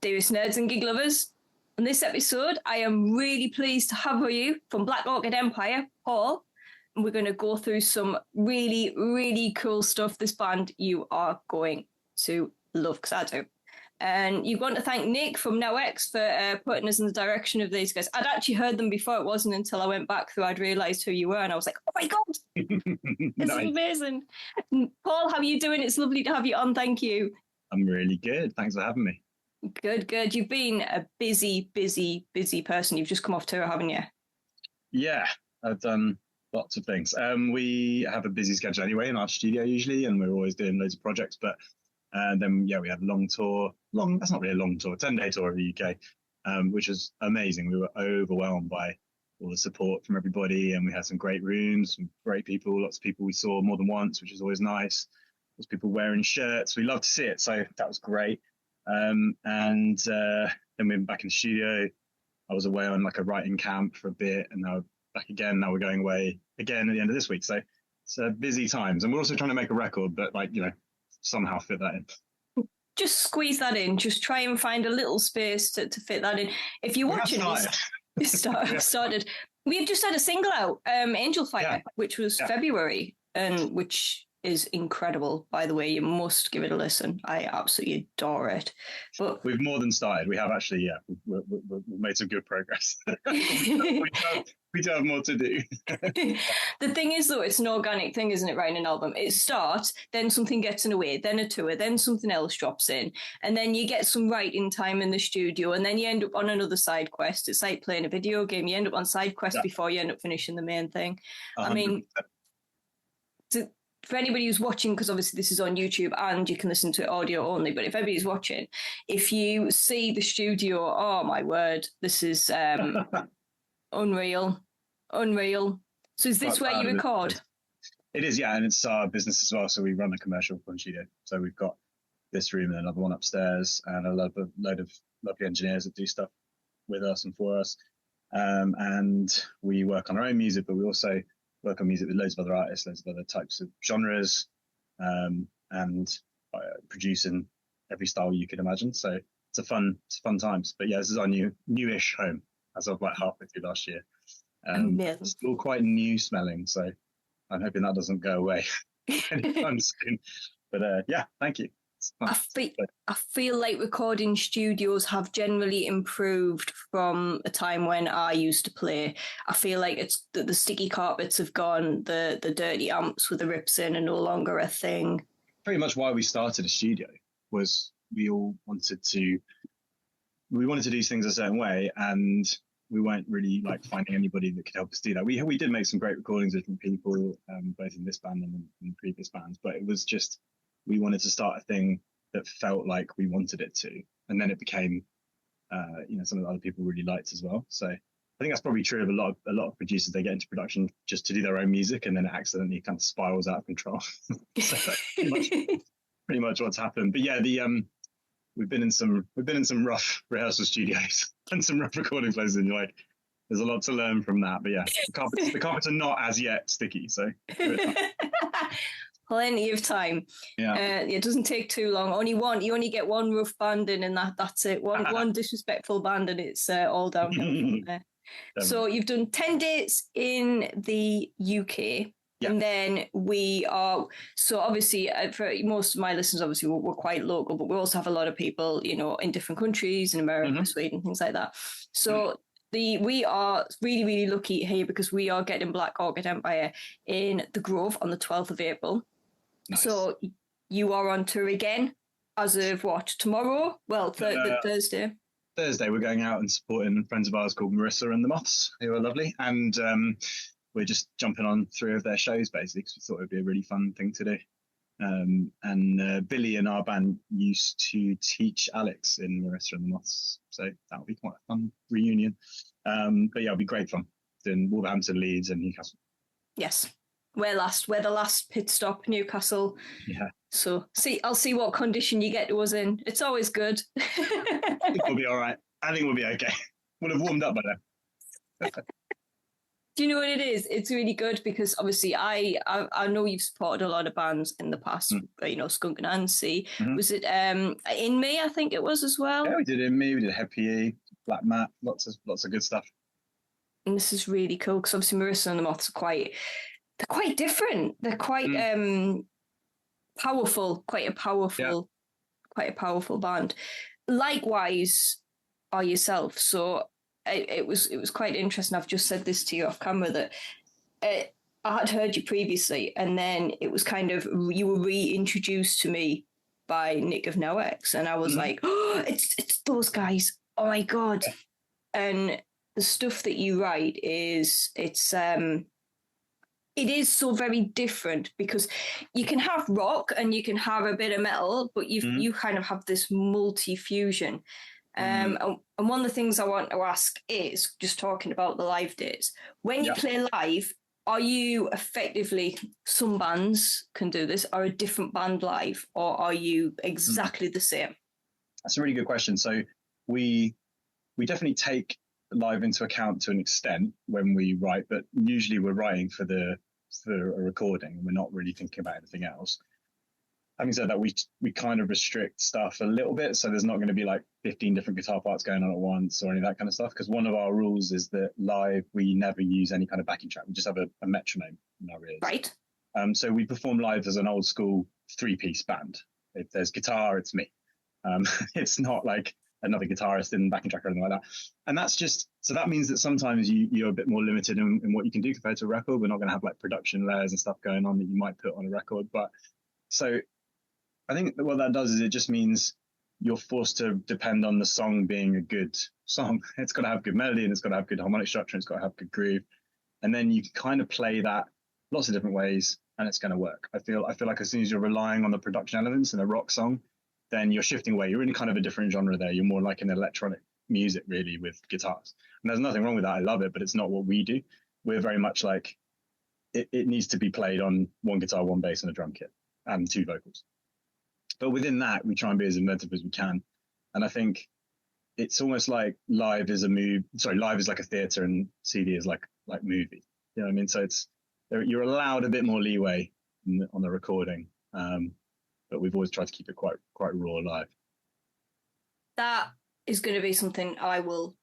Serious nerds and gig lovers. On this episode, I am really pleased to have with you from Black Orchid Empire, Paul. And we're going to go through some really, really cool stuff. This band you are going to love, because I do. And you want to thank Nick from NowX for putting us in the direction of these guys. I'd actually heard them before. It wasn't until I went back through I'd realised who you were, and I was like, oh my God, this is amazing. Paul, how are you doing? It's lovely to have you on. Thank you. I'm really good. Thanks for having me. Good. You've been a busy person. You've just come off tour, haven't you? Yeah, I've done lots of things. We have a busy schedule anyway in our studio usually, and we're always doing loads of projects. But then, we had a long tour. That's not really a long tour, 10-day tour of the UK, which was amazing. We were overwhelmed by all the support from everybody, and we had some great rooms, some great people, lots of people we saw more than once, which is always nice. Lots of people wearing shirts. We love to see it, so that was great. And then we went back in the studio. I was away on like a writing camp for a bit, and now back again. Now we're going away again at the end of this week. So it's busy times, and we're also trying to make a record, but somehow fit that in. Just squeeze that in. Just try and find a little space to fit that in. If you're watching this, started. We've just had a single out, Angel Fire, which was February, and which is incredible, by the way. You must give it a listen. I absolutely adore it. But we've more than started. We have actually, we've made some good progress. we do have more to do. The thing is, though, it's an organic thing, isn't it, writing an album? It starts, then something gets in the way, then a tour, then something else drops in, and then you get some writing time in the studio, and then you end up on another side quest. It's like playing a video game. You end up on side quest before you end up finishing the main thing. 100%. I mean, for anybody who's watching, because obviously this is on YouTube and you can listen to it audio only, but if anybody's watching, if you see the studio, oh my word, this is unreal. So is this where you record? It is, yeah, and it's our business as well. So we run a commercial recording studio. So we've got this room and another one upstairs, and a load of lovely engineers that do stuff with us and for us. And we work on our own music, but we also work on music with loads of other artists, loads of other types of genres, and producing every style you could imagine. So it's fun times. But yeah, this is our newish home as of like halfway through last year. It's still quite new smelling, so I'm hoping that doesn't go away anytime soon. But thank you. I feel like recording studios have generally improved from a time when I used to play. I feel like it's the sticky carpets have gone, the dirty amps with the rips in are no longer a thing. Pretty much why we started a studio was we all wanted to do things a certain way, and we weren't really like finding anybody that could help us do that. We did make some great recordings with different people, both in this band and in previous bands, but it was just, we wanted to start a thing that felt like we wanted it to. And then it became, some of the other people really liked as well. So I think that's probably true of a lot of producers. They get into production just to do their own music, and then it accidentally kind of spirals out of control. So that's pretty much what's happened. But yeah, we've been in some rough rehearsal studios and some rough recording places, and you're like, there's a lot to learn from that. But yeah, the carpets are not as yet sticky, so plenty of time. Yeah, it doesn't take too long. You only get one rough band in, and that's it. One disrespectful band, and it's all downhill from there. So you've done 10 dates in the UK. Yeah. And then we are, so obviously for most of my listeners, obviously we're quite local, but we also have a lot of people, in different countries, in America, Sweden, things like that. So we are really, really lucky here because we are getting Black Orchid Empire in the Grove on the 12th of April. Nice. So you are on tour again as of what, tomorrow? Well, Thursday. Thursday, we're going out and supporting friends of ours called Marisa and the Moths, who are lovely. And we're just jumping on 3 of their shows, basically, because we thought it would be a really fun thing to do. And Billy in our band used to teach Alex in Marisa and the Moths. So that'll be quite a fun reunion. But yeah, it'll be great fun. Doing Wolverhampton, Leeds and Newcastle. Yes. We're the last pit stop, Newcastle. Yeah. So I'll see what condition you get to us in. It's always good. I think we'll be all right. I think we'll be okay. We'll have warmed up by then. Do you know what it is? It's really good because obviously I know you've supported a lot of bands in the past, you know, Skunk and Nancy. Mm-hmm. Was it In Me, I think it was as well? Yeah, we did In Me, we did Happy, Black Mat, lots of good stuff. And this is really cool because obviously Marisa and the Moths are they're quite different. They're quite powerful, quite a powerful band. Likewise are yourself. So it was quite interesting. I've just said this to you off camera that I had heard you previously, and then it was kind of you were reintroduced to me by Nick of NoX, and I was like, oh, it's those guys. Oh my god! And the stuff that you write it is so very different because you can have rock and you can have a bit of metal, but you kind of have this multi-fusion. And one of the things I want to ask is just talking about the live days. When you play live, are you effectively, some bands can do this, are a different band live, or are you exactly the same? That's a really good question. So we definitely take live into account to an extent when we write, but usually we're writing for a recording and we're not really thinking about anything else. Having said that, we kind of restrict stuff a little bit, so there's not going to be like 15 different guitar parts going on at once or any of that kind of stuff, because one of our rules is that live we never use any kind of backing track. We just have a metronome in our ears. Right. So we perform live as an old school 3-piece band. If there's guitar, it's me. It's not like another guitarist in backing track or anything like that. And that's just, so that means that sometimes you're a bit more limited in what you can do compared to a record. We're not going to have like production layers and stuff going on that you might put on a record. But so I think what that does is it just means you're forced to depend on the song being a good song. It's got to have good melody and it's got to have good harmonic structure and it's got to have good groove. And then you can kind of play that lots of different ways and it's going to work. I feel like as soon as you're relying on the production elements in a rock song, then you're shifting away. You're in kind of a different genre there. You're more like an electronic music really with guitars. And there's nothing wrong with that. I love it, but it's not what we do. We're very much like it needs to be played on one guitar, one bass and a drum kit and 2 vocals. But within that, we try and be as inventive as we can. And I think it's almost like live is like a theatre and CD is like movie. You know what I mean? So you're allowed a bit more leeway on the recording. But we've always tried to keep it quite raw live. That is going to be something I will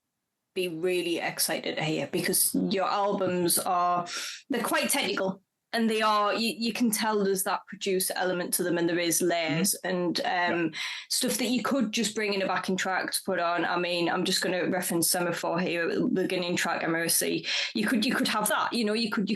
be really excited to hear, because your albums they're quite technical. And they are, you can tell there's that producer element to them, and there is layers and stuff that you could just bring in a backing track to put on. I mean, I'm just going to reference Semaphore here, the beginning track, Marisa. You could have that, you know, you could,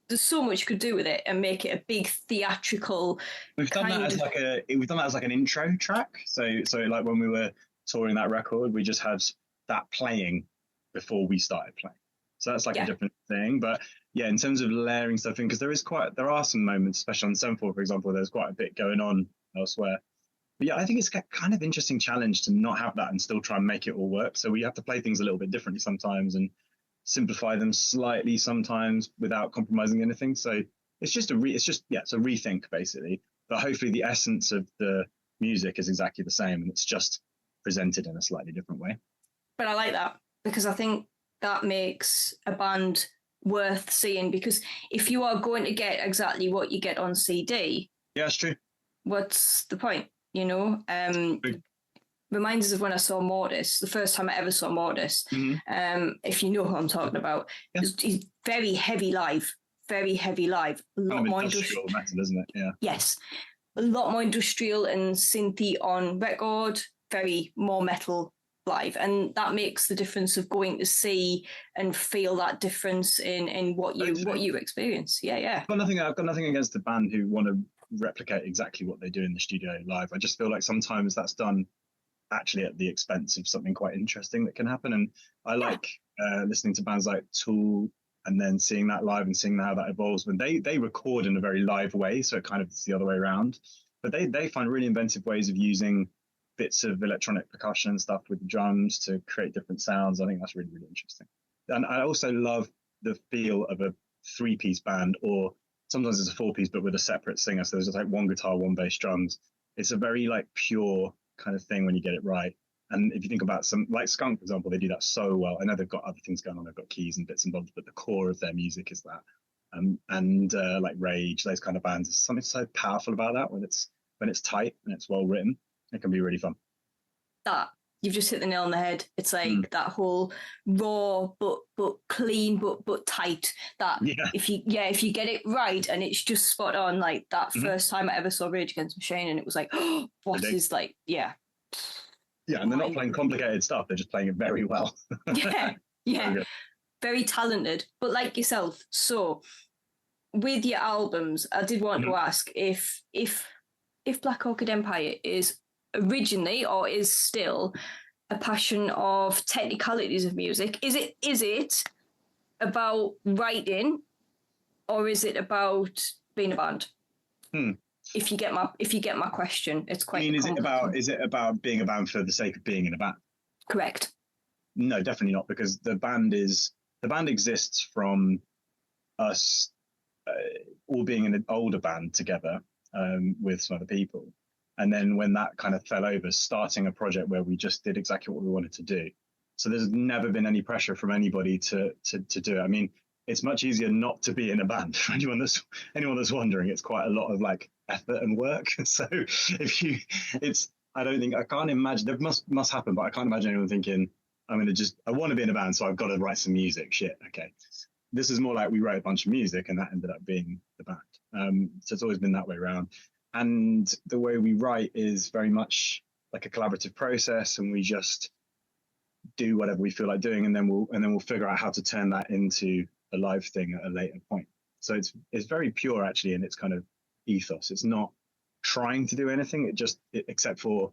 there's so much you could do with it and make it a big theatrical. We've done that as like an intro track. So like when we were touring that record, we just had that playing before we started playing. So that's like a different thing. But yeah, in terms of layering stuff in, because there are some moments, especially on Semaphore, for example, there's quite a bit going on elsewhere. But yeah, I think it's kind of interesting challenge to not have that and still try and make it all work. So we have to play things a little bit differently sometimes and simplify them slightly sometimes without compromising anything. So it's just a rethink basically. But hopefully the essence of the music is exactly the same and it's just presented in a slightly different way. But I like that, because I think that makes a band worth seeing, because if you are going to get exactly what you get on CD, yeah, it's true. What's the point? You know, reminds us of when I saw Mortis, the first time I ever saw Mortis. If you know who I'm talking about, he's very heavy live, a lot more industrial metal, isn't it? Yeah. Yes, a lot more industrial and synthy on record, very more metal live, and that makes the difference of going to see and feel that difference in what you experience. I've got nothing against the band who want to replicate exactly what they do in the studio live. I just feel like sometimes that's done actually at the expense of something quite interesting that can happen. And I like listening to bands like Tool and then seeing that live and seeing how that evolves when they record in a very live way, so it kind of is the other way around, but they find really inventive ways of using bits of electronic percussion and stuff with the drums to create different sounds. I think that's really, really interesting. And I also love the feel of a 3-piece band, or sometimes it's a 4-piece, but with a separate singer. So there's just like one guitar, one bass, drums. It's a very like pure kind of thing when you get it right. And if you think about some like Skunk, for example, they do that so well. I know they've got other things going on. They've got keys and bits and bobs, but the core of their music is that. And like Rage, those kind of bands, there's something so powerful about that when it's tight and it's well written. It can be really fun. That you've just hit the nail on the head. It's like that whole raw but clean but tight. That if you get it right and it's just spot on, like that first time I ever saw Rage Against the Machine, and it was like, oh, what is like, yeah, and they're not playing complicated stuff. They're just playing it very well. yeah, very talented. But like yourself, so with your albums, I did want to ask if Black Orchid Empire is originally or is still a passion of technicalities of music. Is it about writing, or is it about being a band? If you get my question, it's quite. I mean, is it about being a band for the sake of being in a band? Correct. No, definitely not, because the band exists from us all being in an older band together with some other people. And then when that kind of fell over, starting a project where we just did exactly what we wanted to do. So there's never been any pressure from anybody to do it. I mean, it's much easier not to be in a band. For anyone that's wondering, it's quite a lot of like effort and work. So I can't imagine, there must happen, but I can't imagine anyone thinking, I want to be in a band, so I've got to write some music. Shit, okay. This is more like we wrote a bunch of music and that ended up being the band. So it's always been that way around. And the way we write is very much like a collaborative process, and we just do whatever we feel like doing, and then we'll figure out how to turn that into a live thing at a later point. So it's very pure actually in its kind of ethos. It's not trying to do anything, except for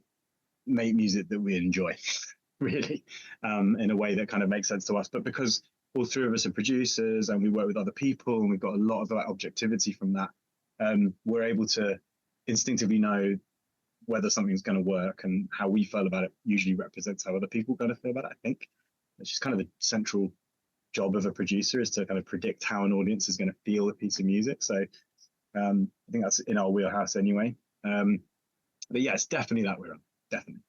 make music that we enjoy, really, in a way that kind of makes sense to us. But because all three of us are producers and we work with other people and we've got a lot of like objectivity from that, we're able to instinctively know whether something's going to work, and how we feel about it usually represents how other people are going to feel about it. I think it's just kind of the central job of a producer, is to kind of predict how an audience is going to feel a piece of music. So I think that's in our wheelhouse anyway. But yeah, it's definitely that way around, definitely.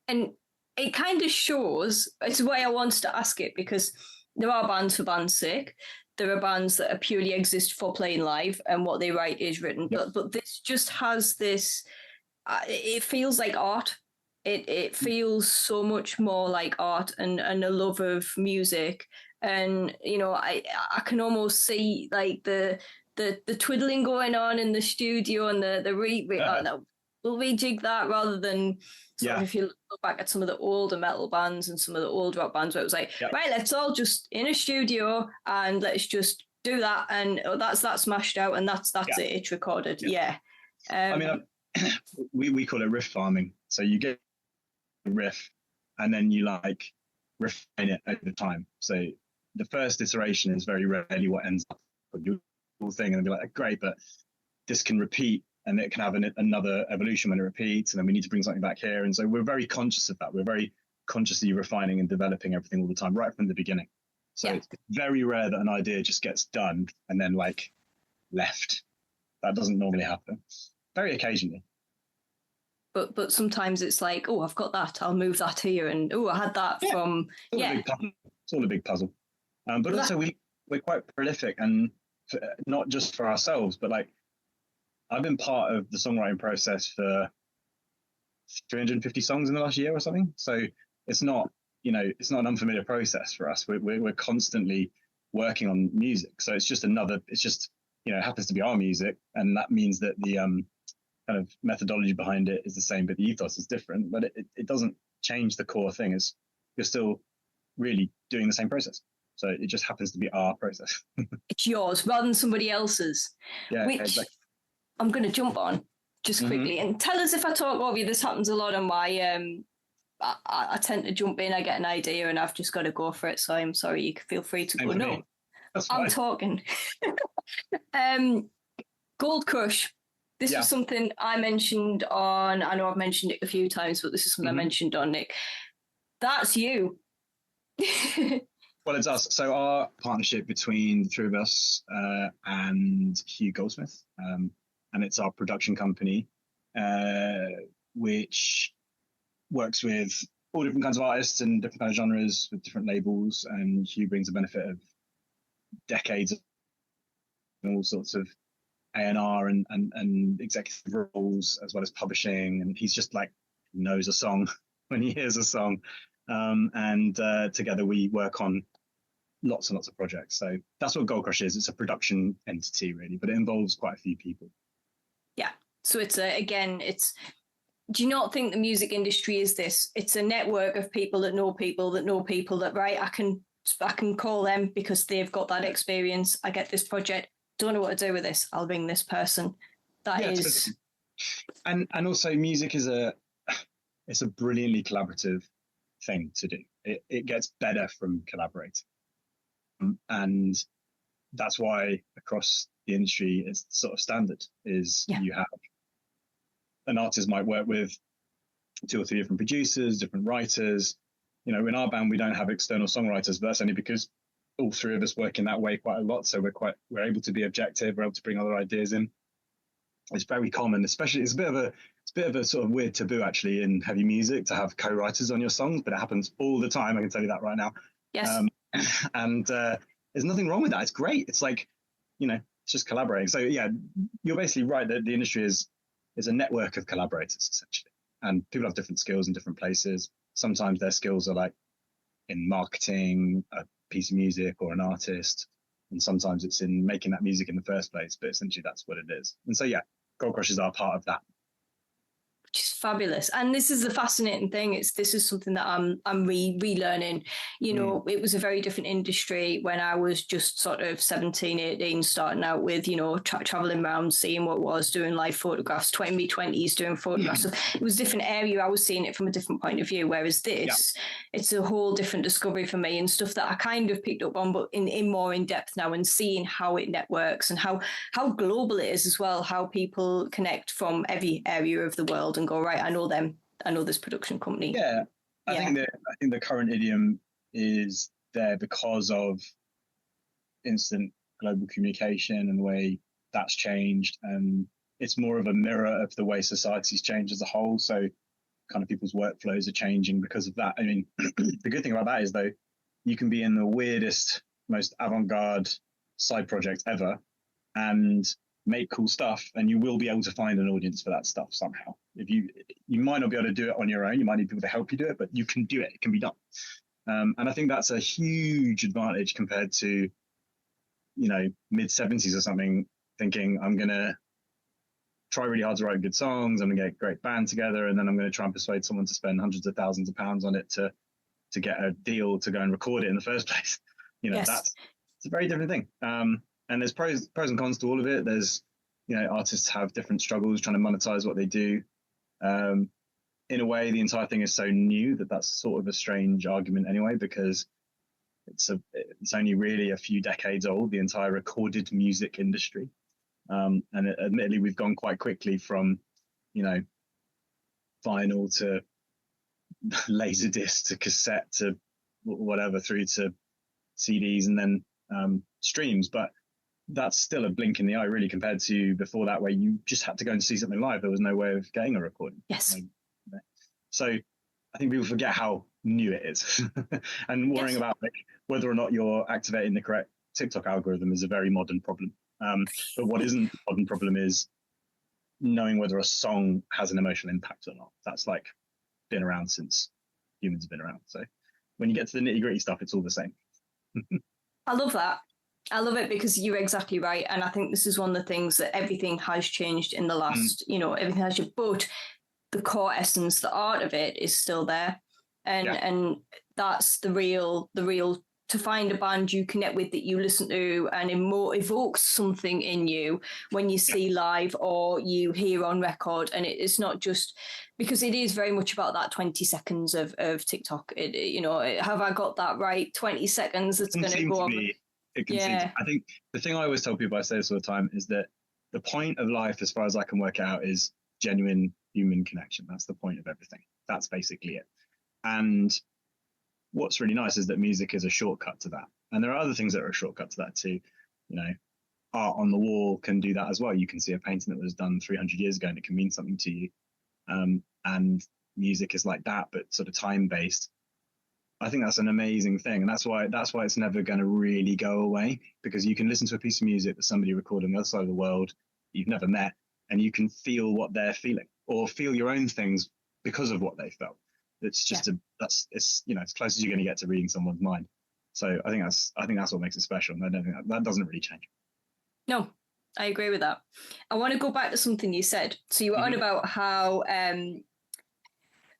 And it kind of shows, it's the way I wanted to ask it, because there are bands for band's sake. There are bands that are purely exist for playing live, and what they write is written. Yep. But this just has this. It feels like art. It feels so much more like art and a love of music. And I can almost see like the twiddling going on in the studio, and we'll rejig that, rather than if you look back at some of the older metal bands and some of the old rock bands where it was like, right, let's all just in a studio and let's just do that, and that's that smashed out, and that's it, it's recorded. I mean, we call it riff farming. So you get a riff and then you like refine it over time. So the first iteration is very rarely what ends up with your thing, and be like, great, but this can repeat, and it can have another evolution when it repeats, and then we need to bring something back here. And so we're very conscious of that. We're very consciously refining and developing everything all the time, right from the beginning. So it's very rare that an idea just gets done and then like left. That doesn't normally happen. Very occasionally. But sometimes it's like, oh, I've got that, I'll move that here, and oh, I had that from It's all a big puzzle. But also we're quite prolific, and not just for ourselves, but like I've been part of the songwriting process for 350 songs in the last year or something. So it's not an unfamiliar process for us. We're constantly working on music. So it happens to be our music, and that means that the kind of methodology behind it is the same, but the ethos is different. But it doesn't change the core thing. You're still really doing the same process. So it just happens to be our process. It's yours rather than somebody else's. Yeah, which exactly. I'm going to jump on just quickly and tell us if I talk over you. This happens a lot on my. I tend to jump in. I get an idea and I've just got to go for it. So I'm sorry. You can feel free to go. No, I'm talking. Gold Crush. This was something I mentioned on. I know I've mentioned it a few times, but this is something I mentioned on Nick. That's you. Well, it's us. So our partnership between the three of us and Hugh Goldsmith, and it's our production company, which works with all different kinds of artists and different kinds of genres with different labels, and Hugh brings the benefit of decades of all sorts of A&R and executive roles, as well as publishing, and he's just like knows a song when he hears a song, and together we work on lots and lots of projects. So that's what Gold Crush is. It's a production entity, really, but it involves quite a few people. Yeah. So it's do you not think the music industry is this? It's a network of people that know people that know people that, right, I can call them because they've got that experience. I get this project, don't know what to do with this, I'll ring this person. Is and also music is it's a brilliantly collaborative thing to do. It gets better from collaborating. And that's why across the industry it's sort of standard is you have an artist might work with 2 or 3 different producers, different writers. You know, in our band we don't have external songwriters, but that's only because all 3 of us work in that way quite a lot. So we're able to be objective, we're able to bring other ideas in. It's very common, especially it's a bit of a sort of weird taboo actually in heavy music to have co-writers on your songs, but it happens all the time. I can tell you that right now. Yes. And there's nothing wrong with that. It's great. It's like, you know, it's just collaborating. So yeah, you're basically right that the industry is a network of collaborators essentially, and people have different skills in different places. Sometimes their skills are like in marketing a piece of music or an artist, and sometimes it's in making that music in the first place, but essentially that's what it is. And so yeah, Gold Crushers are part of that, which is fabulous. And this is the fascinating thing. This is something that I'm relearning. You know, it was a very different industry when I was just sort of 17, 18, starting out with, you know, traveling around, seeing what was, doing live photographs, 20s, doing photographs. So it was a different area. I was seeing it from a different point of view. Whereas this, it's a whole different discovery for me and stuff that I kind of picked up on, but in more in depth now, and seeing how it networks and how global it is as well, how people connect from every area of the world and go, right, I know them, I know this production company. I think the current idiom is there because of instant global communication and the way that's changed, and it's more of a mirror of the way society's changed as a whole. So kind of people's workflows are changing because of that. I mean, the good thing about that is though, you can be in the weirdest, most avant-garde side project ever and make cool stuff, and you will be able to find an audience for that stuff somehow. If you might not be able to do it on your own, you might need people to help you do it, but you can do it. It can be done. And I think that's a huge advantage compared to, you know, mid 70s or something, thinking I'm going to try really hard to write good songs, I'm going to get a great band together, and then I'm going to try and persuade someone to spend hundreds of thousands of pounds on it to get a deal to go and record it in the first place. You know, it's a very different thing. And there's pros and cons to all of it. There's, you know, artists have different struggles trying to monetize what they do. In a way, the entire thing is so new that's sort of a strange argument anyway, because it's only really a few decades old, the entire recorded music industry. And admittedly, we've gone quite quickly from, you know, vinyl to laserdisc to cassette to whatever through to CDs and then streams. But that's still a blink in the eye, really, compared to before that, where you just had to go and see something live. There was no way of getting a recording. Yes. So I think people forget how new it is, and worrying about like, whether or not you're activating the correct TikTok algorithm is a very modern problem. But what isn't a modern problem is knowing whether a song has an emotional impact or not. That's like been around since humans have been around. So when you get to the nitty gritty stuff, it's all the same. I love that. I love it because you're exactly right. And I think this is one of the things that everything has changed in the last, you know, everything has changed, but the core essence, the art of it is still there. And that's the real, to find a band you connect with that you listen to and evokes something in you when you see live or you hear on record. And it's not just because it is very much about that 20 seconds of TikTok. You know, have I got that right? 20 seconds that's going to go on. I think the thing I always tell people, I say this all the time, is that the point of life, as far as I can work out, is genuine human connection. That's the point of everything. That's basically it. And what's really nice is that music is a shortcut to that. And there are other things that are a shortcut to that too. You know, art on the wall can do that as well. You can see a painting that was done 300 years ago and it can mean something to you. And music is like that, but sort of time based. I think that's an amazing thing, and that's why it's never going to really go away, because you can listen to a piece of music that somebody recorded on the other side of the world you've never met, and you can feel what they're feeling, or feel your own things because of what they felt. It's just it's as close as you're going to get to reading someone's mind. So I think that's what makes it special, and I don't think that doesn't really change. No, I agree with that. I want to go back to something you said. So you were on about how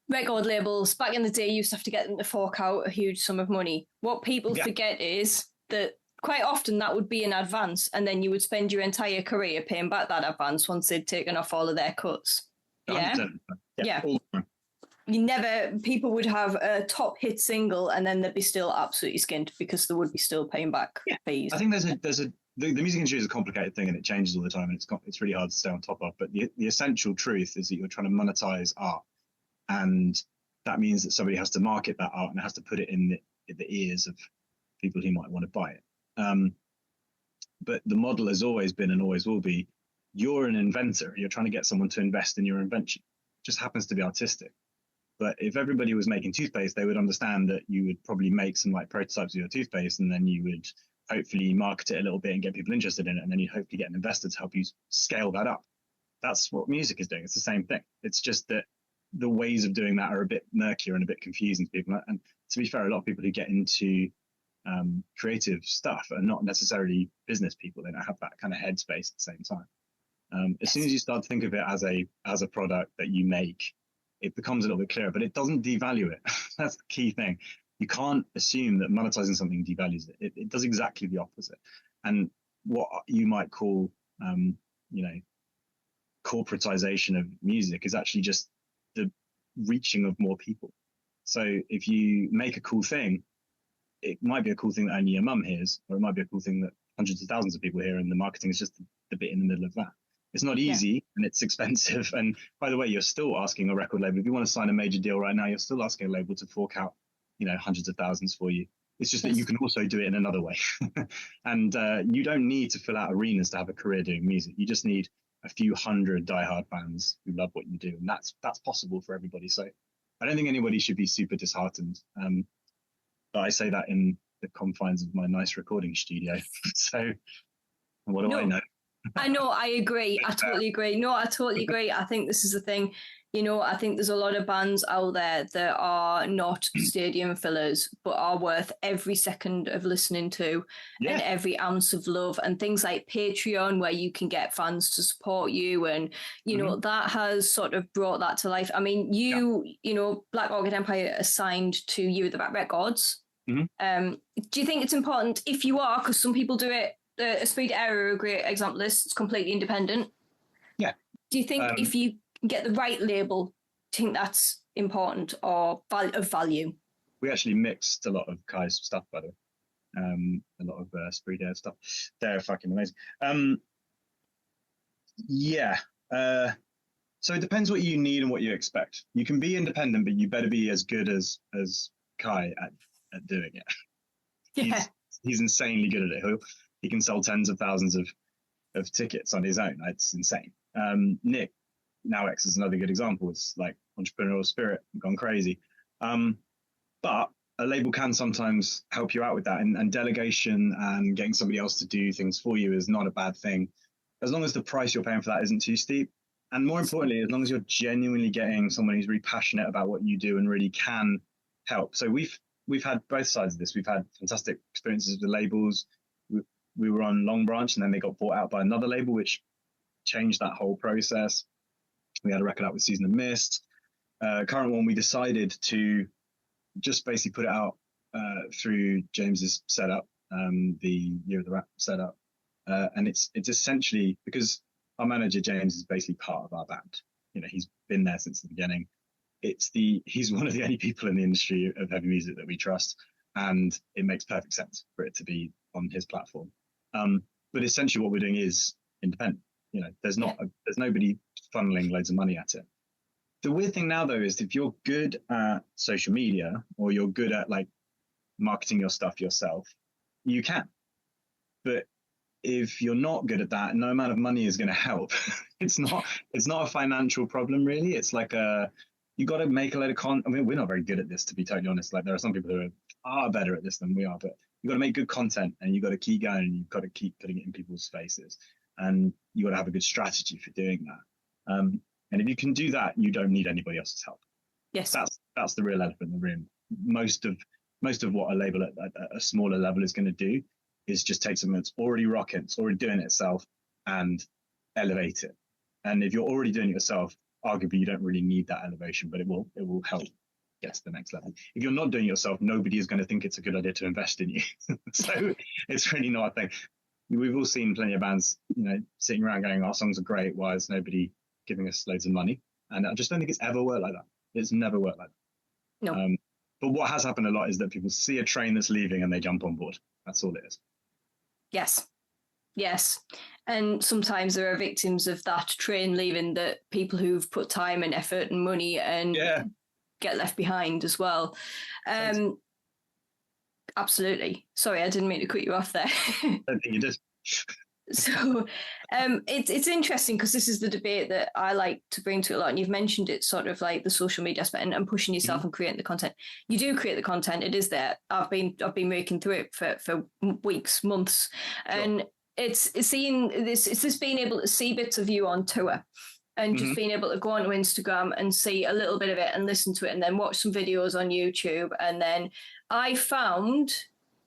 record labels back in the day used to have to get them to fork out a huge sum of money. What people forget is that quite often that would be in advance, and then you would spend your entire career paying back that advance once they'd taken off all of their cuts. Yeah. People would have a top hit single and then they'd be still absolutely skint because they would be still paying back fees. I think the music industry is a complicated thing, and it changes all the time, and it's really hard to stay on top of. But the essential truth is that you're trying to monetize art, and that means that somebody has to market that art and has to put it in the ears of people who might want to buy it. But the model has always been and always will be, you're an inventor. You're trying to get someone to invest in your invention. It just happens to be artistic. But if everybody was making toothpaste, they would understand that you would probably make some like prototypes of your toothpaste, and then you would hopefully market it a little bit and get people interested in it, and then you'd hopefully get an investor to help you scale that up. That's what music is doing. It's the same thing. It's just that the ways of doing that are a bit murkier and a bit confusing to people. And to be fair, a lot of people who get into creative stuff are not necessarily business people. They don't have that kind of headspace at the same time. As soon as you start to think of it as a product that you make, it becomes a little bit clearer, but it doesn't devalue it. That's the key thing. You can't assume that monetizing something devalues it. It does exactly the opposite. And what you might call, corporatization of music is actually just the reaching of more people. So if you make a cool thing, it might be a cool thing that only your mum hears, or it might be a cool thing that hundreds of thousands of people hear, and the marketing is just the bit in the middle of that. It's not easy and it's expensive. And by the way, you're still asking a record label, if you want to sign a major deal right now, you're still asking a label to fork out, hundreds of thousands for you. It's just that you can also do it in another way. And you don't need to fill out arenas to have a career doing music. You just need a few hundred diehard fans who love what you do. And that's possible for everybody. So I don't think anybody should be super disheartened. But I say that in the confines of my nice recording studio. So what do I know? I know, I agree. I totally agree. No, I totally agree. I think this is the thing. I think there's a lot of bands out there that are not stadium fillers, but are worth every second of listening to and every ounce of love, and things like Patreon, where you can get fans to support you. And, that has sort of brought that to life. I mean, Black Orchid Empire are signed to You the Back Records. Mm-hmm. Do you think it's important if you are, because some people do it, a Speed Error are a great example of this. It's completely independent. Yeah. Do you think if you get the right label, do you think that's important or of value? We actually mixed a lot of Kai's stuff, by the way. A lot of Speed Error stuff. They're fucking amazing. So it depends what you need and what you expect. You can be independent, but you better be as good as Kai at doing it. Yeah. He's insanely good at it. He can sell tens of thousands of tickets on his own. It's insane. Nick, now X is another good example. It's like entrepreneurial spirit gone crazy. But a label can sometimes help you out with that. And delegation and getting somebody else to do things for you is not a bad thing, as long as the price you're paying for that isn't too steep. And more importantly, as long as you're genuinely getting someone who's really passionate about what you do and really can help. So we've had both sides of this. We've had fantastic experiences with the labels. We were on Long Branch, and then they got bought out by another label, which changed that whole process. We had a record out with Season of Mist. Current one, we decided to just basically put it out through James's setup, the Year of the Rat setup. And it's essentially, because our manager, James, is basically part of our band. He's been there since the beginning. He's one of the only people in the industry of heavy music that we trust, and it makes perfect sense for it to be on his platform. But essentially what we're doing is independent. There's nobody funneling loads of money at it. The weird thing now, though, is if you're good at social media, or you're good at like marketing your stuff yourself, you can. But if you're not good at that, no amount of money is going to help. It's not a financial problem, really. It's like you got to make a load of content. I mean, we're not very good at this, to be totally honest. Like, there are some people who are better at this than we are, but you got to make good content, and you got to keep going, and you've got to keep putting it in people's faces, and you got to have a good strategy for doing that. And if you can do that, you don't need anybody else's help. Yes, that's the real elephant in the room. Most of what a label at a smaller level is going to do is just take something that's already rocking, it's already doing it itself, and elevate it. And if you're already doing it yourself, arguably you don't really need that elevation, but it will help get to the next level. If you're not doing it yourself, nobody is going to think it's a good idea to invest in you. So it's really not a thing. We've all seen plenty of bands, sitting around going, our songs are great, why is nobody giving us loads of money? And I just don't think it's ever worked like that. It's never worked like that. No. But what has happened a lot is that people see a train that's leaving and they jump on board. That's all it is. Yes. And sometimes there are victims of that train leaving, that people who've put time and effort and money and get left behind as well. Absolutely. Sorry, I didn't mean to cut you off there. I don't think you did. So it's interesting, because this is the debate that I like to bring to it a lot, and you've mentioned it, sort of like the social media aspect and pushing yourself and creating the content. You do create the content, it is there. I've been working through it for weeks, months, and it's seeing this. It's just being able to see bits of you on tour, and just being able to go onto Instagram and see a little bit of it and listen to it, and then watch some videos on YouTube. And then I found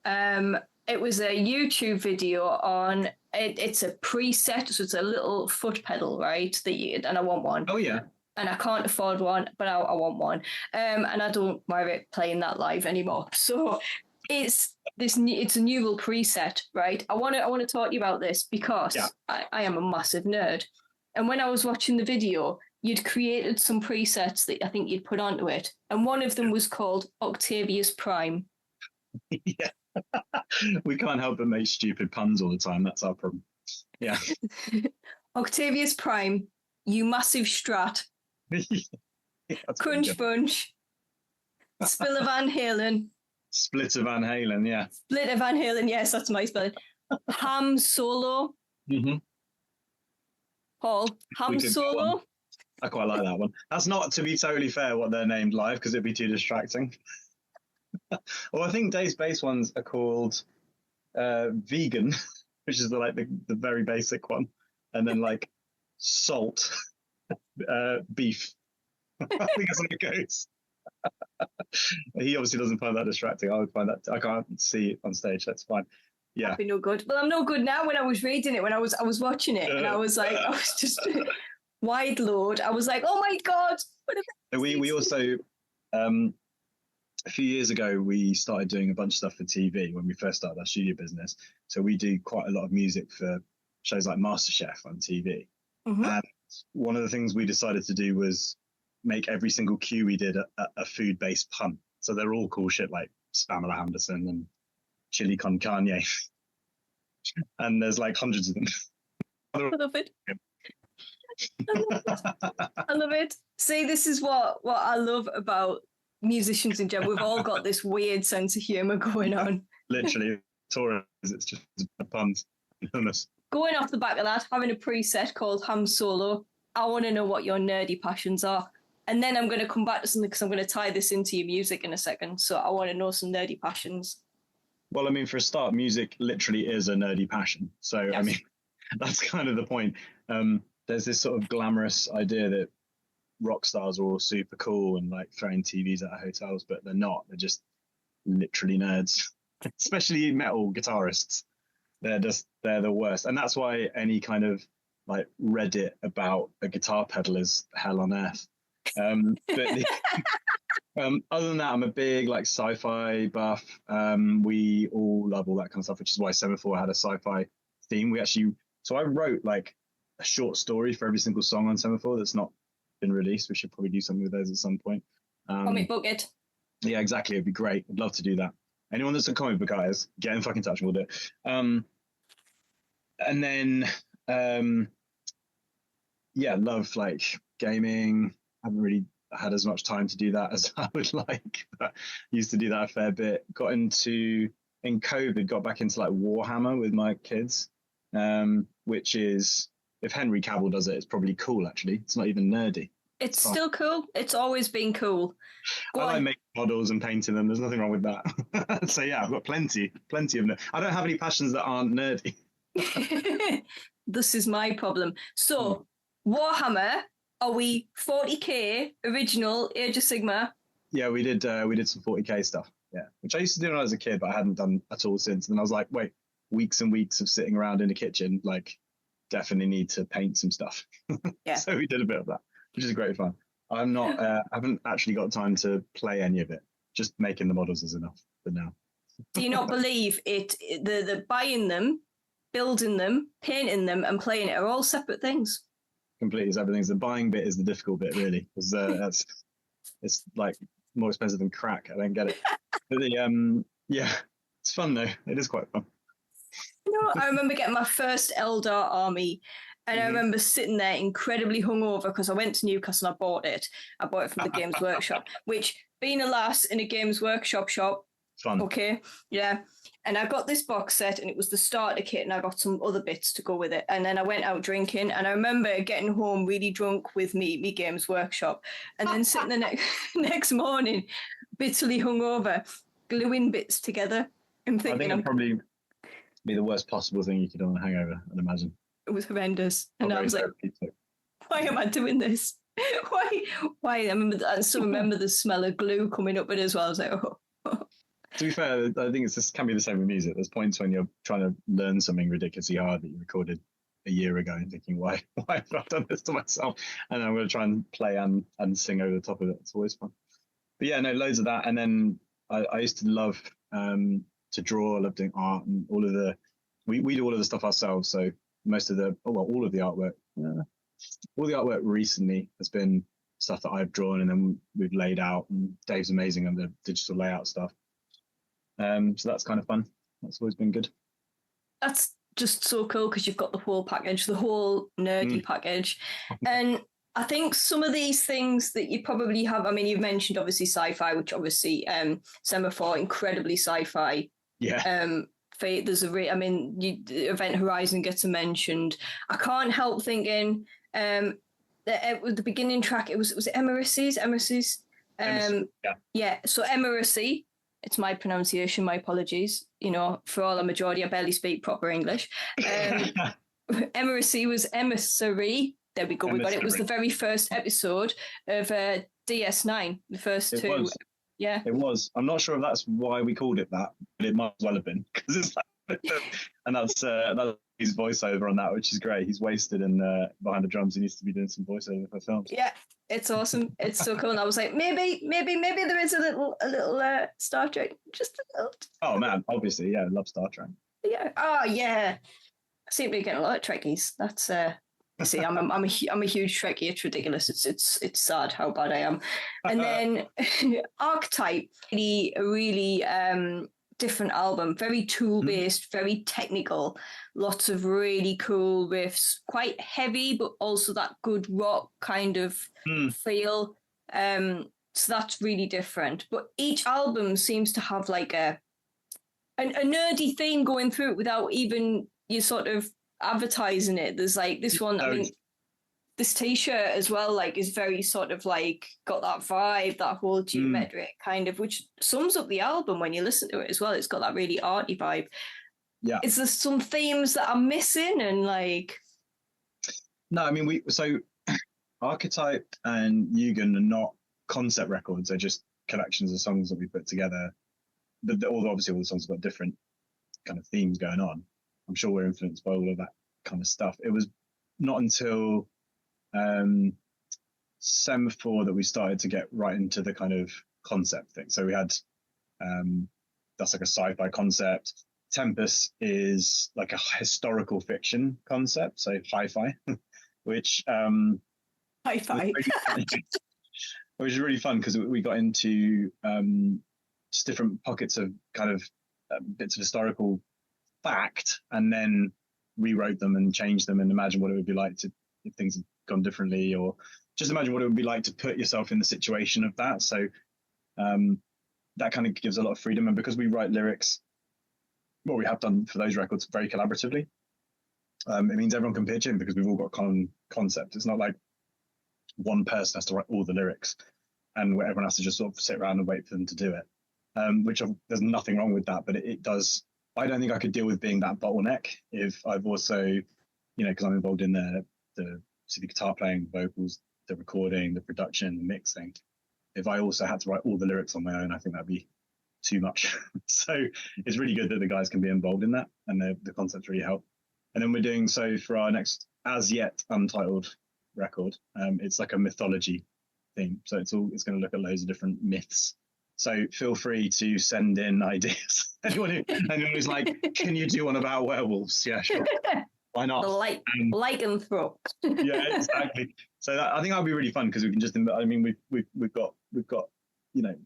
it was a YouTube video on it. It's a preset, so it's a little foot pedal, right? And I want one. Oh yeah. And I can't afford one, but I want one. And I don't worry playing that live anymore. So it's a neural preset, right? I want to talk to you about this, because I am a massive nerd. And when I was watching the video, you'd created some presets that I think you'd put onto it, and one of them was called Octavius Prime. Yeah. We can't help but make stupid puns all the time. That's our problem. Yeah. Octavius Prime, you massive strat. Crunch Bunch. Spill of Van Halen. Split of Van Halen, yeah. Split of Van Halen, yes, that's my spelling. Ham Solo. Paul, Ham Solo. I quite like that one. That's not, to be totally fair, what they're named live, because it'd be too distracting. Well, I think Dave's bass ones are called Vegan, which is the very basic one, and then like Salt, Beef. I think that's how it goes. He obviously doesn't find that distracting. I would find that, I can't see it on stage. That's fine. Yeah. I'd be no good. Well, I'm no good now. When I was reading it, when I was watching it, and I was like, I was just wide load. I was like, oh my God. We also, a few years ago, we started doing a bunch of stuff for TV when we first started our studio business. So we do quite a lot of music for shows like MasterChef on TV. And one of the things we decided to do was make every single cue we did a food-based pun. So they're all cool shit, like Pamela Anderson and Chili con Carne. And there's like hundreds of them. I love it. I love it. See, this is what I love about musicians in general. We've all got this weird sense of humour going on. Literally, Torres, it's just puns. Going off the back of that, having a preset called Ham Solo, I want to know what your nerdy passions are. And then I'm going to come back to something, because I'm going to tie this into your music in a second. So I want to know some nerdy passions. Well, I mean, for a start, music literally is a nerdy passion. So, yes. I mean, that's kind of the point. There's this sort of glamorous idea that rock stars are all super cool and like throwing TVs at hotels, but they're not. They're just literally nerds, especially metal guitarists. They're the worst. And that's why any kind of like Reddit about a guitar pedal is hell on earth. But other than that, I'm a big like sci-fi buff. We all love all that kind of stuff, which is why Semaphore had a sci-fi theme. So I wrote like a short story for every single song on Semaphore that's not been released. We should probably do something with those at some point. Comic book it. Yeah, exactly. It'd be great. I'd love to do that. Anyone that's a comic book artist, get in fucking touch and we'll do it. And then, love like gaming. Haven't really had as much time to do that as I would like, but used to do that a fair bit. In COVID, got back into like Warhammer with my kids, which is, if Henry Cavill does it, it's probably cool, actually. It's not even nerdy. It's still cool. It's always been cool. I like making models and painting them. There's nothing wrong with that. So yeah, I've got plenty of them. I don't have any passions that aren't nerdy. This is my problem. So Warhammer, are we 40k original Age of Sigmar? Yeah, we did some 40k stuff. Yeah, which I used to do when I was a kid, but I hadn't done at all since. And I was like, wait, weeks and weeks of sitting around in the kitchen, like, definitely need to paint some stuff. Yeah. So we did a bit of that, which is great fun. I'm not, I haven't actually got time to play any of it. Just making the models is enough for now. Do you not believe it? The buying them, building them, painting them, and playing it are all separate things. Completely, everything's the buying bit is the difficult bit, really, because it's like more expensive than crack. I don't get it. But yeah, it's fun though. It is quite fun. I remember getting my first Eldar army, and I remember sitting there incredibly hungover because I went to Newcastle and I bought it. I bought it from the Games Workshop, which, being a lass in a Games Workshop shop, fun. Okay, yeah. And I got this box set, and it was the starter kit, and I got some other bits to go with it. And then I went out drinking, and I remember getting home really drunk with me Games Workshop, and then sitting the next morning, bitterly hungover, gluing bits together and thinking. I think it'd probably be the worst possible thing you could do on a hangover, I'd imagine. It was horrendous, and I was like, "Why am I doing this? Why?" I still remember the smell of glue coming up with it as well. I was like, "Oh." To be fair, I think this can be the same with music. There's points when you're trying to learn something ridiculously hard that you recorded a year ago and thinking, why have I done this to myself? And I'm going to try and play and sing over the top of it. It's always fun. But yeah, no, loads of that. And then I used to love to draw. I love doing art and all of we do all of the stuff ourselves. So most of all of the artwork, all the artwork recently has been stuff that I've drawn and then we've laid out, and Dave's amazing on the digital layout stuff. So that's kind of fun. That's always been good. That's just so cool because you've got the whole package, the whole nerdy package. And I think some of these things that you probably have, I mean, you've mentioned obviously sci-fi, which obviously Semaphore, incredibly sci-fi. Yeah. Fate, there's Event Horizon gets mentioned. I can't help thinking the beginning track, was it Emery's? Yeah. So Emery, it's my pronunciation, my apologies. For all the majority, I barely speak proper English. Emery was emissary. There we go. We got it. It was the very first episode of DS9, the first two. Was. Yeah, it was. I'm not sure if that's why we called it that, but it might as well have been because it's like, and that's his voiceover on that, which is great. He's wasted and behind the drums. He needs to be doing some voiceover for films. Yeah, it's awesome. It's so cool. And I was like, maybe there is a little Star Trek, just a little. Oh man, obviously, yeah, I love Star Trek. Yeah. Oh yeah. I seem to be getting a lot of Trekkies. That's see, I'm a huge Trekkie. It's ridiculous. It's sad how bad I am. And then Archetype, really different album, very tool based, very technical, lots of really cool riffs, quite heavy, but also that good rock kind of feel. So that's really different. But each album seems to have like a nerdy theme going through it without even you sort of advertising it. There's like this one, I mean, this t-shirt as well, like, is very sort of like got that vibe, that whole geometric kind of, which sums up the album when you listen to it as well. It's got that really arty vibe. Yeah. Is there some themes that I'm missing? And like, no, I mean, so Archetype and Yugen are not concept records. They're just collections of songs that we put together. Although obviously all the songs have got different kind of themes going on. I'm sure we're influenced by all of that kind of stuff. It was not until Semaphore that we started to get right into the kind of concept thing. So we had that's like a sci-fi concept. Tempest is like a historical fiction concept, so hi-fi, which hi-fi, which is really fun because we got into just different pockets of kind of bits of historical fact, and then rewrote them and changed them and imagine what it would be like if things had gone differently, or just imagine what it would be like to put yourself in the situation of that. So that kind of gives a lot of freedom. And because we write lyrics, what we have done for those records very collaboratively, it means everyone can pitch in because we've all got common concept. It's not like one person has to write all the lyrics, and where everyone has to just sort of sit around and wait for them to do it. There's nothing wrong with that, but it does. I don't think I could deal with being that bottleneck if I've also, because I'm involved in the guitar playing, vocals, the recording, the production, the mixing. If I also had to write all the lyrics on my own, I think that'd be too much. So it's really good that the guys can be involved in that, and the concepts really help. And then we're doing so for our next as yet untitled record. It's like a mythology theme, so it's going to look at loads of different myths. So feel free to send in ideas. anyone who's like, can you do one about werewolves? Yeah, sure. Why not? Lycanthrope. Yeah, exactly. So I think that'll be really fun because we can just. I mean, we've got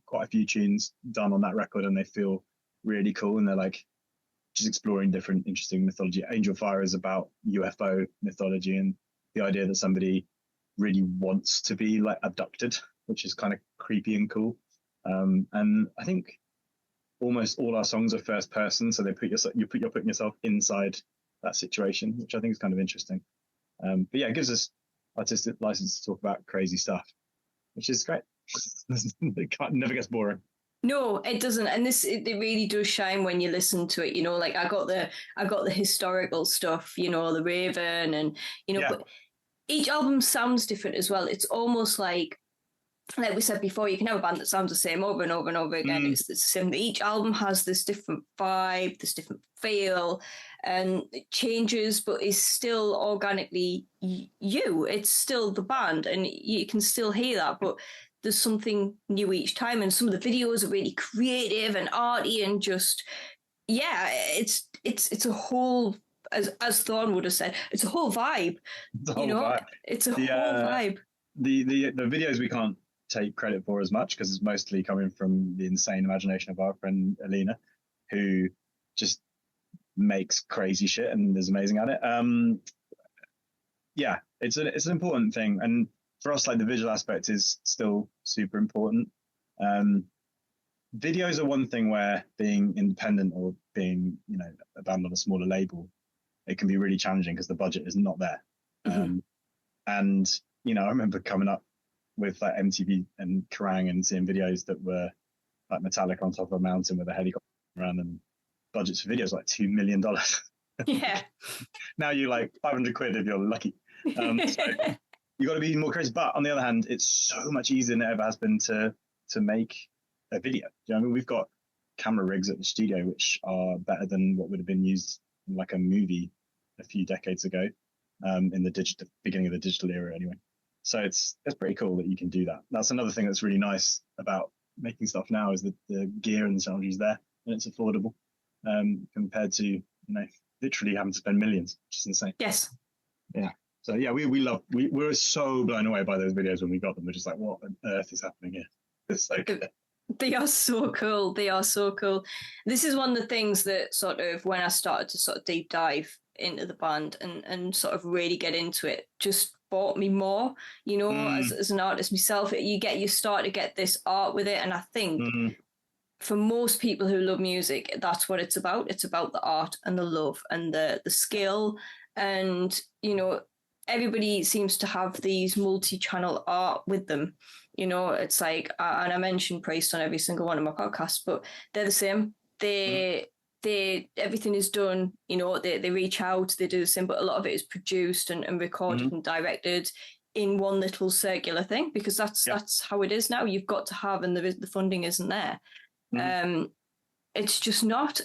quite a few tunes done on that record, and they feel really cool. And they're like just exploring different interesting mythology. Angel Fire is about UFO mythology and the idea that somebody really wants to be like abducted, which is kind of creepy and cool. And I think almost all our songs are first person, so you're putting yourself inside that situation, which I think is kind of interesting. But yeah, it gives us artistic license to talk about crazy stuff, which is great. It never gets boring. No, it doesn't, and it really does shine when you listen to it. Like I got the historical stuff, the Raven, and but each album sounds different as well. It's almost like we said before, you can have a band that sounds the same over and over and over again. It's the same. Each album has this different vibe, this different feel, and it changes, but is still organically you. It's still the band, and you can still hear that, but there's something new each time. And some of the videos are really creative and arty, and just it's a whole, as Thorne would have said, it's a whole vibe. It's a whole vibe. The videos we can't take credit for as much because it's mostly coming from the insane imagination of our friend Alina, who just makes crazy shit and is amazing at it. It's an important thing, and for us, like, the visual aspect is still super important. Videos are one thing where being independent or being a band on a smaller label, it can be really challenging because the budget is not there. And I remember coming up with like MTV and Kerrang and seeing videos that were like Metallica on top of a mountain with a helicopter around, and budgets for videos like $2 million. Yeah. Now you like 500 quid if you're lucky. So you got to be more creative. But on the other hand, it's so much easier than it ever has been to make a video. I mean, we've got camera rigs at the studio which are better than what would have been used in like a movie a few decades ago, in the beginning of the digital era anyway. So it's pretty cool that you can do that. That's another thing that's really nice about making stuff now, is that the gear and the technology is there and it's affordable, compared to literally having to spend millions, which is insane. Yes. Yeah. So yeah, we were so blown away by those videos when we got them. We're just like, what on earth is happening here? It's so good. They are so cool. They are so cool. This is one of the things that sort of, when I started to sort of deep dive into the band and sort of really get into it, just bought me more, as an artist myself. You start to get this art with it. And I think for most people who love music, that's what it's about. It's about the art and the love and the skill. And, everybody seems to have these multi-channel art with them. It's like, and I mentioned Priest on every single one of my podcasts, but they're the same. They everything is done, they reach out, they do the same, but a lot of it is produced and recorded and directed in one little circular thing, because that's how it is now. You've got to have, and the funding isn't there. It's just not,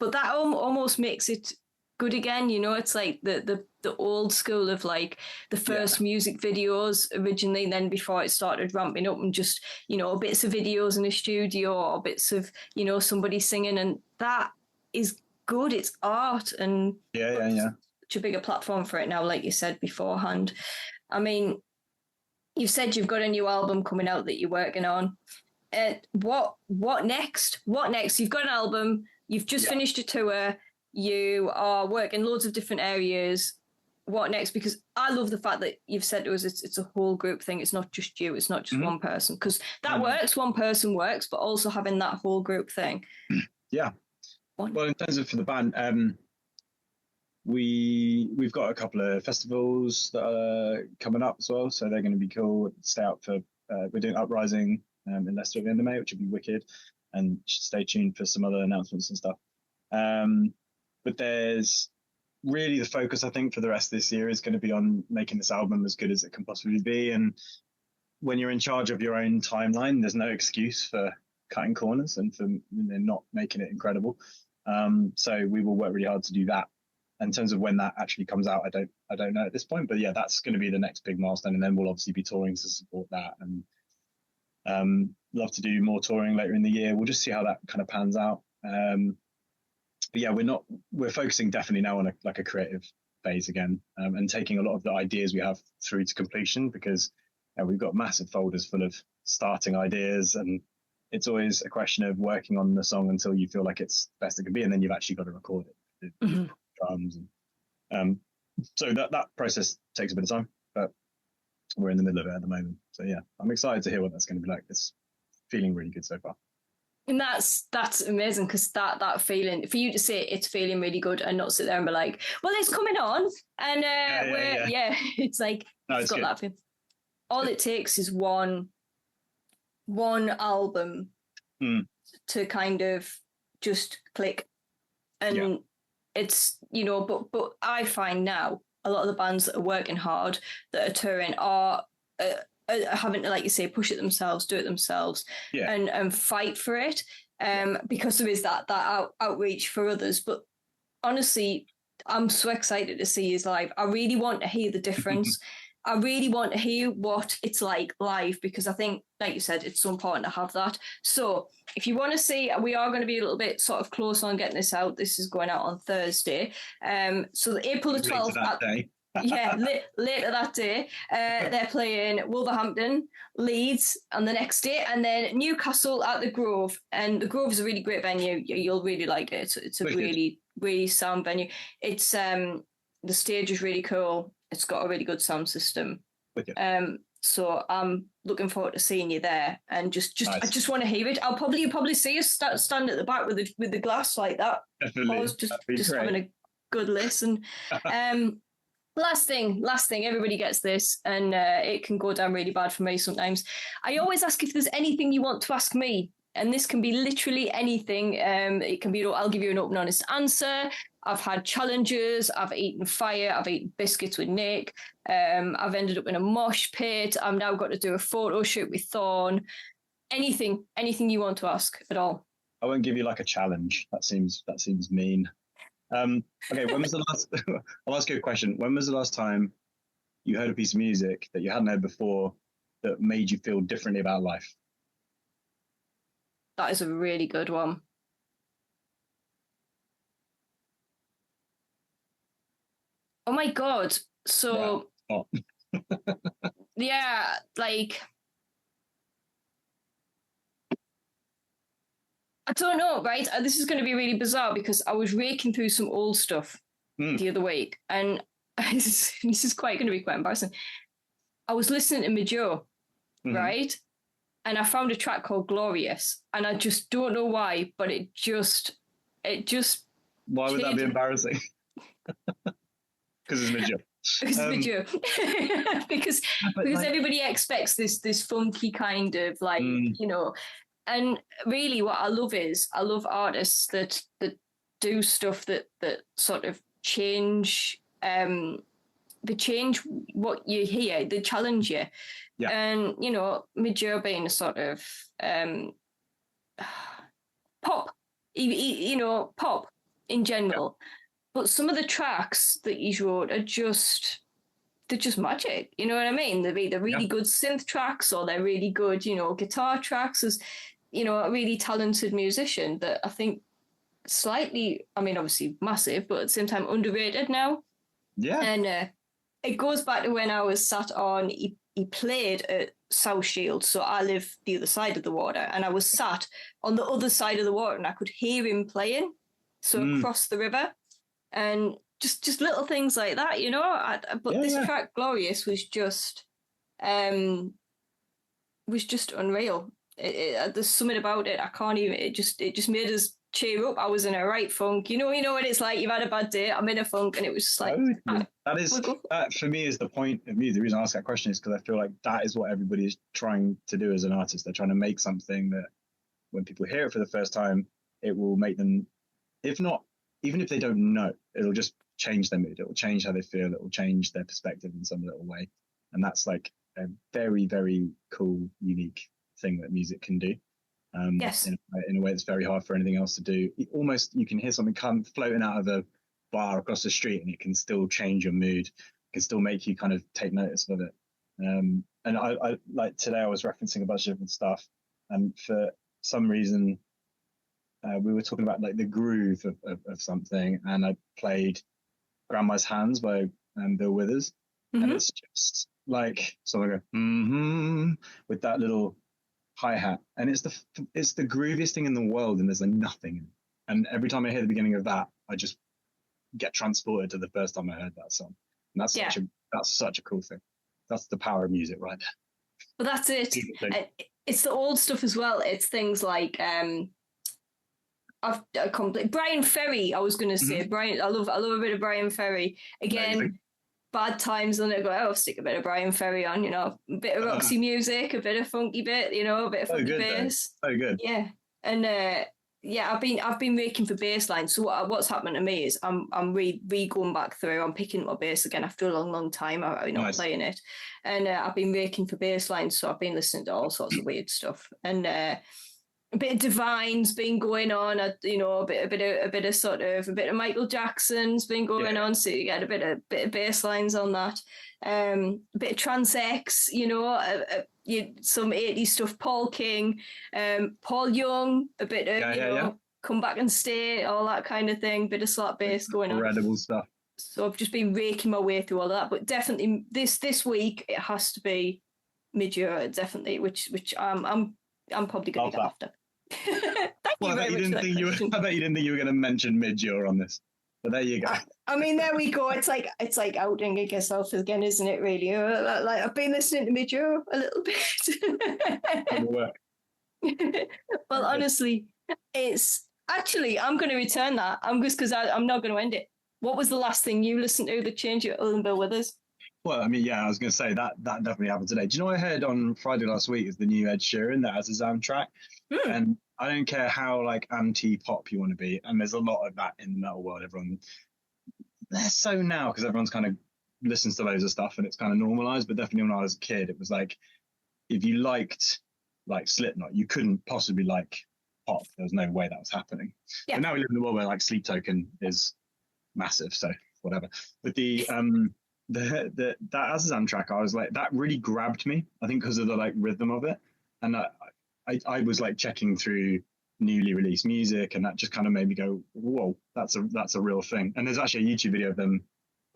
but that almost makes it good again. It's like the old school of like the first music videos originally, then before it started ramping up, and just bits of videos in a studio or bits of somebody singing, and that is good. It's art, and such a bigger platform for it now, like you said beforehand. I mean, you've said you've got a new album coming out that you're working on. What next? You've got an album, you've just finished a tour, you are working loads of different areas. What next? Because I love the fact that you've said to us it's a whole group thing. It's not just you. It's not just one person, because that works. One person works, but also having that whole group thing. Yeah. Well, in terms of for the band, we've got a couple of festivals that are coming up as well, so they're going to be cool. Stay out for we're doing Uprising in Leicester at the end of May, which will be wicked, and stay tuned for some other announcements and stuff. But there's really the focus, I think, for the rest of this year is going to be on making this album as good as it can possibly be. And when you're in charge of your own timeline, there's no excuse for cutting corners and for not making it incredible. So we will work really hard to do that. In terms of when that actually comes out, I don't know at this point, but yeah, that's going to be the next big milestone, and then we'll obviously be touring to support that, and love to do more touring later in the year. We'll just see how that kind of pans out. But yeah, we're focusing definitely now on a creative phase again, and taking a lot of the ideas we have through to completion, because we've got massive folders full of starting ideas, and it's always a question of working on the song until you feel like it's the best it could be, and then you've actually got to record it. Mm-hmm. Drums and so that process takes a bit of time, but we're in the middle of it at the moment. So yeah, I'm excited to hear what that's going to be like. It's feeling really good so far. And that's amazing, because that feeling, for you to say it's feeling really good and not sit there and be like, well, it's coming on, and it's like, it's got good. That feeling. All it takes is one album to kind of just click, and it's, but I find now a lot of the bands that are working hard, that are touring, are having to, like you say, push it themselves, do it themselves, and fight for it, because there is that outreach for others. But honestly, I'm so excited to see his live. I really want to hear the difference. I really want to hear what it's like live, because I think, like you said, it's so important to have that. So if you want to see, we are going to be a little bit sort of close on getting this out. This is going out on Thursday. So April the 12th. Later that day, they're playing Wolverhampton, Leeds on the next day, and then Newcastle at the Grove. And the Grove is a really great venue. You'll really like it. It's a really, really sound venue. It's the stage is really cool. It's got a really good sound system. So I'm looking forward to seeing you there, and just nice. I just want to hear it. You'll probably see us stand at the back with the glass like that. Definitely. Just having a good listen. Last thing, everybody gets this, and it can go down really bad for me sometimes. I always ask if there's anything you want to ask me, and this can be literally anything. It can be, I'll give you an open, honest answer. I've had challenges, I've eaten fire, I've eaten biscuits with Nick, I've ended up in a mosh pit, I've now got to do a photo shoot with Thorn. Anything you want to ask at all. I won't give you like a challenge. That seems mean. Okay, when was the last I'll ask you a question. When was the last time you heard a piece of music that you hadn't heard before that made you feel differently about life? That is a really good one. Oh my God. So, yeah, like, I don't know, right? This is going to be really bizarre, because I was raking through some old stuff the other week, and this is going to be quite embarrassing. I was listening to Majo, right? And I found a track called Glorious, and I just don't know why, but it just. Why would that be embarrassing? Because it's Majo. Because it's Majo. because everybody expects this funky kind of like, and really what I love artists that do stuff that sort of change, they change what you hear, they challenge you. Yeah. And, Majo being a sort of pop, pop in general. Yeah. But some of the tracks that he's wrote are just magic. You know what I mean? They're either really good synth tracks, or they're really good, guitar tracks. As, a really talented musician that I think slightly, I mean, obviously massive, but at the same time underrated now. Yeah. And it goes back to when I was sat on, he played at South Shield, so I live the other side of the water, and I was sat on the other side of the water, and I could hear him playing, so across the river. And just little things like that, But this track, Glorious, was just unreal. There's something about it. I can't even. It just made us cheer up. I was in a right funk. You know what it's like. You've had a bad day. I'm in a funk, and it was just like that for me is the point of music. The reason I ask that question is because I feel like that is what everybody is trying to do as an artist. They're trying to make something that when people hear it for the first time, it will make them, if not, even if they don't know, it'll just change their mood. It will change how they feel. It will change their perspective in some little way. And that's like a very, very cool, unique thing that music can do. Yes. In a way that's very hard for anything else to do. Almost, you can hear something come floating out of a bar across the street, and it can still change your mood. It can still make you kind of take notice of it. And I like today, I was referencing a bunch of different stuff, and for some reason, we were talking about like the groove of something, and I played "Grandma's Hands" by Bill Withers, and it's just like someone go with that little hi-hat, and it's the grooviest thing in the world, and there's like nothing in it. And every time I hear the beginning of that, I just get transported to the first time I heard that song, and that's such a cool thing. That's the power of music right there. But that's it. It's the old stuff as well. It's things like Brian Ferry. I was going to say Brian. I love a bit of Brian Ferry. Again, amazing. Bad times, and I go, I'll stick a bit of Brian Ferry on. A bit of Roxy music, a bit of funky bit. A bit of funky bass. Oh, good. Yeah, and I've been making for bass lines. So what's happened to me is I'm going back through. I'm picking up my bass again after a long time. I'm not playing it, and I've been making for bass lines. So I've been listening to all sorts of weird stuff, and a bit of Divine's been going on. A bit of Michael Jackson's been going on. So you get a bit of bass lines on that. A bit of Trans X, some 80s stuff, Paul King, Paul Young, a bit of Come Back and Stay, all that kind of thing, bit of slap bass going on. Incredible stuff. So I've just been raking my way through all that, but definitely this week it has to be Mid-Euro, definitely, which I'm probably going to get after. Thank you very much. I bet you didn't think you were going to mention Mid-Euro on this. But there you go. I mean, there we go. It's like outing yourself again, isn't it? Really, like I've been listening to Mid-Euro a little bit. Well, honestly, it's actually I'm going to return that. I'm just because I'm not going to end it. What was the last thing you listened to that changed you other than Bill Withers? Well, I mean, I was going to say that definitely happened today. Do you know what I heard on Friday last week is the new Ed Sheeran that has his own track? And I don't care how like anti-pop you want to be, and there's a lot of that in the metal world. Everyone, they're so now because everyone's kind of listens to loads of stuff and it's kind of normalized. But definitely when I was a kid, it was like if you liked like Slipknot, you couldn't possibly like pop. There was no way that was happening. Yeah. But now we live in a world where like Sleep Token is massive, so whatever. But that Azazam track, I was like, that really grabbed me. I think because of the like rhythm of it, and I was like checking through newly released music, and that just kind of made me go, whoa, that's a real thing. And there's actually a YouTube video of them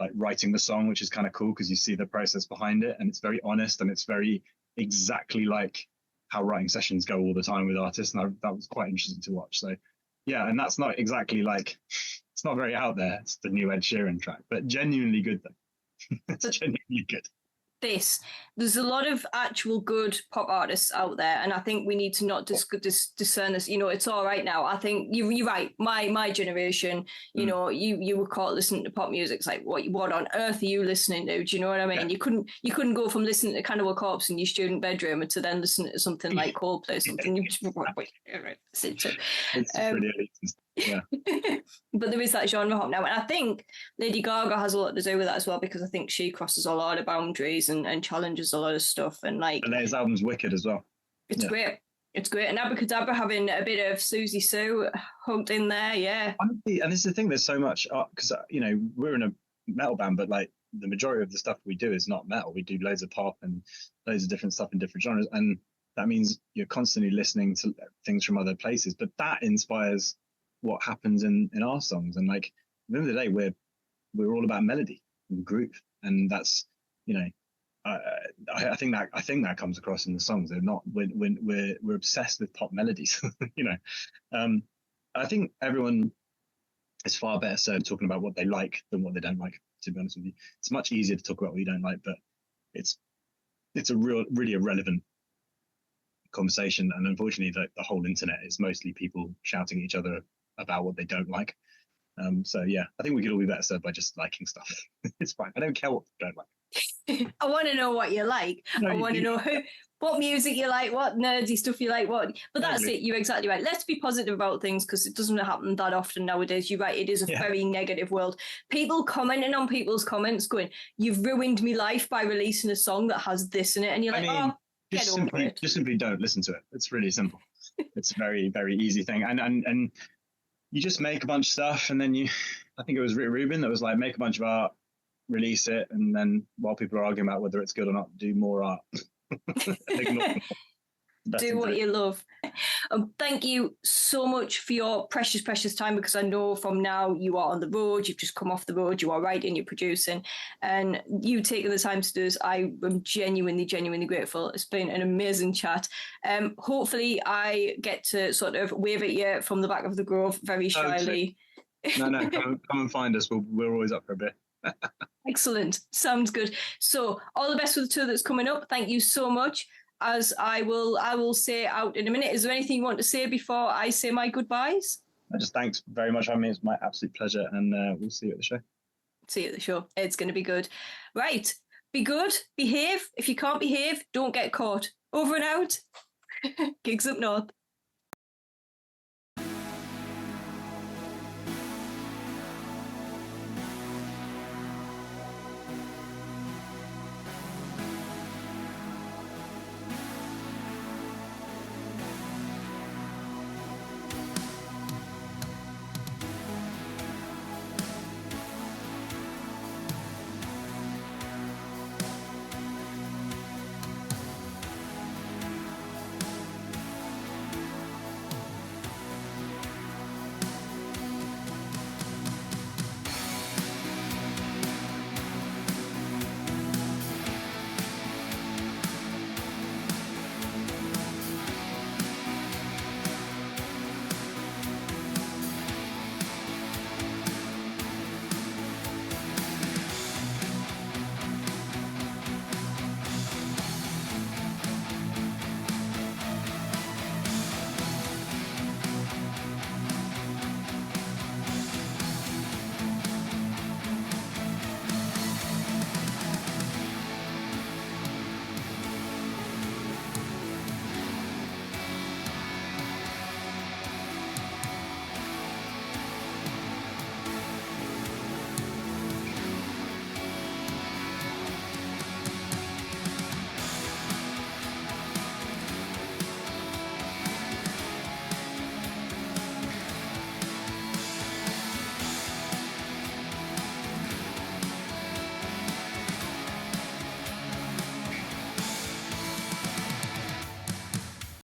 like writing the song, which is kind of cool because you see the process behind it, and it's very honest, and it's very exactly like how writing sessions go all the time with artists, and that was quite interesting to watch. So yeah, and that's not exactly like, it's not very out there. It's the new Ed Sheeran track, but genuinely good though. It's genuinely good. There's a lot of actual good pop artists out there, and I think we need to not discern this. It's all right now. I think you're right. My generation, you were caught listening to pop music. It's like, what on earth are you listening to? Do you know what I mean? Yeah. You couldn't go from listening to Cannibal Corpse in your student bedroom to then listening to something like Coldplay or something. You just it's pretty elitist. Yeah. But there is that genre hop now, and I think Lady Gaga has a lot to do with that as well, because I think she crosses a lot of boundaries and challenges a lot of stuff, and like the latest album's wicked as well. It's great. And Abracadabra having a bit of Susie Sue hugged in there, yeah. Honestly, and this is the thing, there's so much because we're in a metal band, but like the majority of the stuff we do is not metal. We do loads of pop and loads of different stuff in different genres, and that means you're constantly listening to things from other places, but that inspires what happens in our songs. And like at the end of the day, we're all about melody and groove, and that's I think that comes across in the songs. They're not we're obsessed with pop melodies. I think everyone is far better served talking about what they like than what they don't like, to be honest with you. It's much easier to talk about what you don't like, but it's a really irrelevant conversation, and unfortunately the whole internet is mostly people shouting at each other about what they don't like. So yeah, I think we could all be better served by just liking stuff. It's fine. I don't care what they don't like. I want to know what you like. No, I want to know what music you like, what nerdy stuff you like, what. But that's it. You're exactly right. Let's be positive about things because it doesn't happen that often nowadays. You're right. It is a very negative world. People commenting on people's comments, going, "You've ruined my life by releasing a song that has this in it," and you're like, "Oh, get over it." Just simply don't listen to it. It's really simple. It's a very, very easy thing, and you just make a bunch of stuff, and then I think it was Rick Rubin that was like, make a bunch of art, release it, and then while people are arguing about whether it's good or not, do more art. Do what you love. Thank you so much for your precious, precious time, because I know from now you are on the road, you've just come off the road, you are writing, you're producing, and you taking the time to do this. I am genuinely, genuinely grateful. It's been an amazing chat. Hopefully I get to sort of wave at you from the back of the Grove very shyly. No, come and find us. We're always up for a bit. Excellent. Sounds good. So all the best with the tour that's coming up. Thank you so much. As I will say out in a minute. Is there anything you want to say before I say my goodbyes? Just thanks very much for having me. It's my absolute pleasure, and we'll see you at the show. See you at the show. It's going to be good. Right. Be good. Behave. If you can't behave, don't get caught. Over and out. Gigs up north.